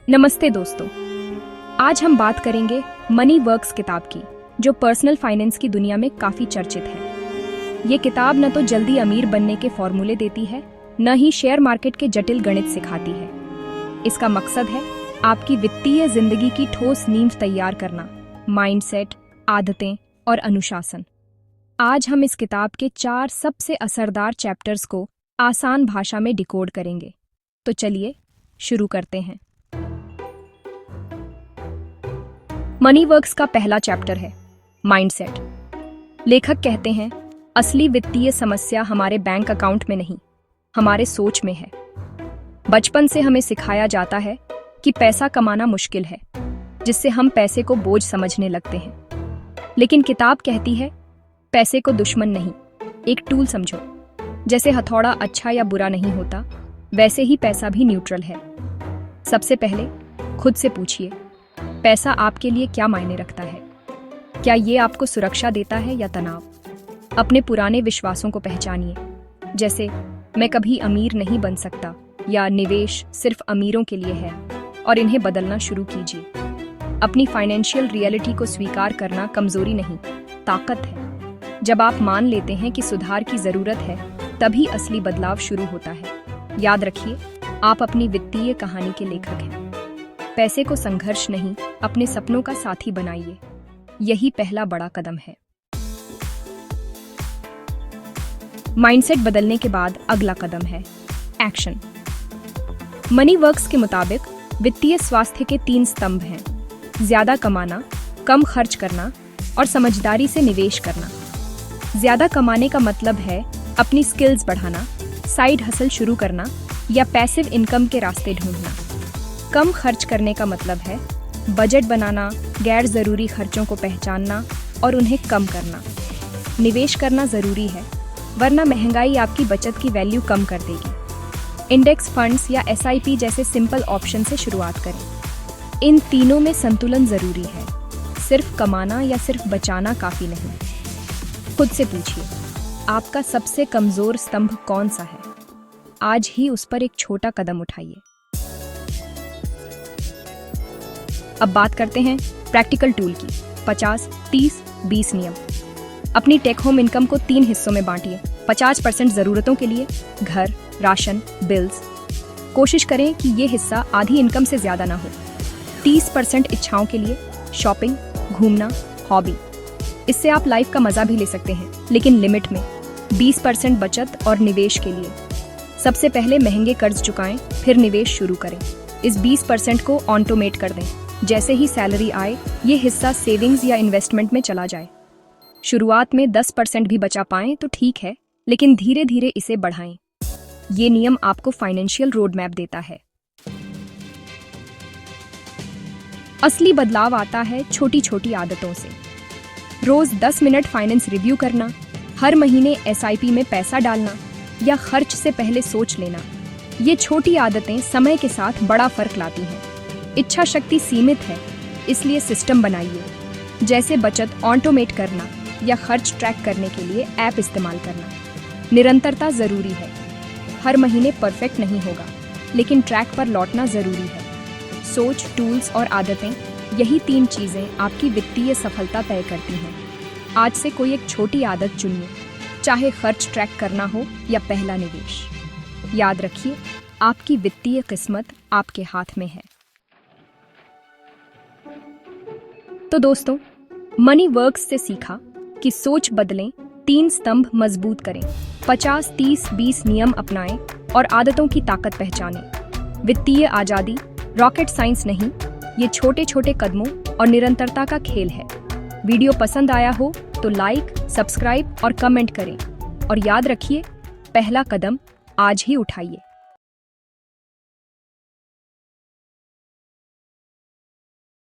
नमस्ते दोस्तों, आज हम बात करेंगे मनी वर्क्स किताब की, जो पर्सनल फाइनेंस की दुनिया में काफी चर्चित है। ये किताब न तो जल्दी अमीर बनने के फॉर्मूले देती है, न ही शेयर मार्केट के जटिल गणित सिखाती है। इसका मकसद है आपकी वित्तीय जिंदगी की ठोस नींव तैयार करना, माइंडसेट, आदतें और अनुशासन। आज हम इस किताब के 4 सबसे असरदार चैप्टर्स को आसान भाषा में डिकोड करेंगे। तो चलिए शुरू करते हैं। मनी वर्क्स का पहला चैप्टर है माइंडसेट। लेखक कहते हैं, असली वित्तीय समस्या हमारे बैंक अकाउंट में नहीं, हमारे सोच में है। बचपन से हमें सिखाया जाता है कि पैसा कमाना मुश्किल है, जिससे हम पैसे को बोझ समझने लगते हैं। लेकिन किताब कहती है, पैसे को दुश्मन नहीं, एक टूल समझो। जैसे हथौड़ा अच्छा या बुरा नहीं होता, वैसे ही पैसा भी न्यूट्रल है। सबसे पहले खुद से पूछिए, पैसा आपके लिए क्या मायने रखता है? क्या ये आपको सुरक्षा देता है या तनाव? अपने पुराने विश्वासों को पहचानिए, जैसे मैं कभी अमीर नहीं बन सकता या निवेश सिर्फ अमीरों के लिए है, और इन्हें बदलना शुरू कीजिए। अपनी फाइनेंशियल रियलिटी को स्वीकार करना कमजोरी नहीं, ताकत है। जब आप मान लेते हैं कि सुधार की जरूरत है, तभी असली बदलाव शुरू होता है। याद रखिए, आप अपनी वित्तीय कहानी के लेखक हैं। पैसे को संघर्ष नहीं, अपने सपनों का साथी बनाइए। यही पहला बड़ा कदम है। माइंडसेट बदलने के बाद अगला कदम है एक्शन। मनी वर्क्स के मुताबिक वित्तीय स्वास्थ्य के 3 स्तंभ हैं: ज्यादा कमाना, कम खर्च करना और समझदारी से निवेश करना। ज्यादा कमाने का मतलब है अपनी स्किल्स बढ़ाना, साइड हसल शुरू करना या पैसिव इनकम के रास्ते ढूंढना। कम खर्च करने का मतलब है बजट बनाना, गैर जरूरी खर्चों को पहचानना और उन्हें कम करना। निवेश करना जरूरी है, वरना महंगाई आपकी बचत की वैल्यू कम कर देगी। इंडेक्स फंड्स या SIP जैसे सिंपल ऑप्शन से शुरुआत करें। इन तीनों में संतुलन जरूरी है, सिर्फ कमाना या सिर्फ बचाना काफी नहीं। खुद से पूछिए, आपका सबसे कमजोर स्तंभ कौन सा है? आज ही उस पर एक छोटा कदम उठाइए। अब बात करते हैं प्रैक्टिकल टूल की। 50, 30, 20 नियम। अपनी टेक होम इनकम को 3 हिस्सों में बांटिए। 50% जरूरतों के लिए, घर, राशन, बिल्स। कोशिश करें कि ये हिस्सा आधी इनकम से ज्यादा ना हो। 30% इच्छाओं के लिए, शॉपिंग, घूमना, हॉबी। इससे आप लाइफ का मजा भी ले सकते हैं, लेकिन लिमिट में। 20% बचत और निवेश के लिए। सबसे पहले महंगे कर्ज चुकाएं, फिर निवेश शुरू करें। इस 20% को ऑटोमेट कर दें। जैसे ही सैलरी आए, ये हिस्सा सेविंग्स या इन्वेस्टमेंट में चला जाए। शुरुआत में 10% भी बचा पाएं तो ठीक है, लेकिन धीरे धीरे इसे बढ़ाएं। ये नियम आपको फाइनेंशियल रोड मैप देता है। असली बदलाव आता है छोटी छोटी आदतों से। रोज 10 मिनट फाइनेंस रिव्यू करना, हर महीने SIP में पैसा डालना या खर्च से पहले सोच लेना। ये छोटी आदतें समय के साथ बड़ा फर्क लाती हैं। इच्छा शक्ति सीमित है, इसलिए सिस्टम बनाइए, जैसे बचत ऑटोमेट करना या खर्च ट्रैक करने के लिए ऐप इस्तेमाल करना। निरंतरता जरूरी है। हर महीने परफेक्ट नहीं होगा, लेकिन ट्रैक पर लौटना जरूरी है। सोच, टूल्स और आदतें, यही 3 चीजें आपकी वित्तीय सफलता तय करती हैं। आज से कोई एक छोटी आदत चुनिए, चाहे खर्च ट्रैक करना हो या पहला निवेश। याद रखिए, आपकी वित्तीय किस्मत आपके हाथ में है। तो दोस्तों, मनी वर्क्स से सीखा कि सोच बदलें, 3 स्तंभ मजबूत करें, 50, 30, 20 नियम अपनाएं और आदतों की ताकत पहचानें। वित्तीय आजादी रॉकेट साइंस नहीं, ये छोटे छोटे कदमों और निरंतरता का खेल है। वीडियो पसंद आया हो तो लाइक, सब्सक्राइब और कमेंट करें। और याद रखिए, पहला कदम आज ही उठाइए।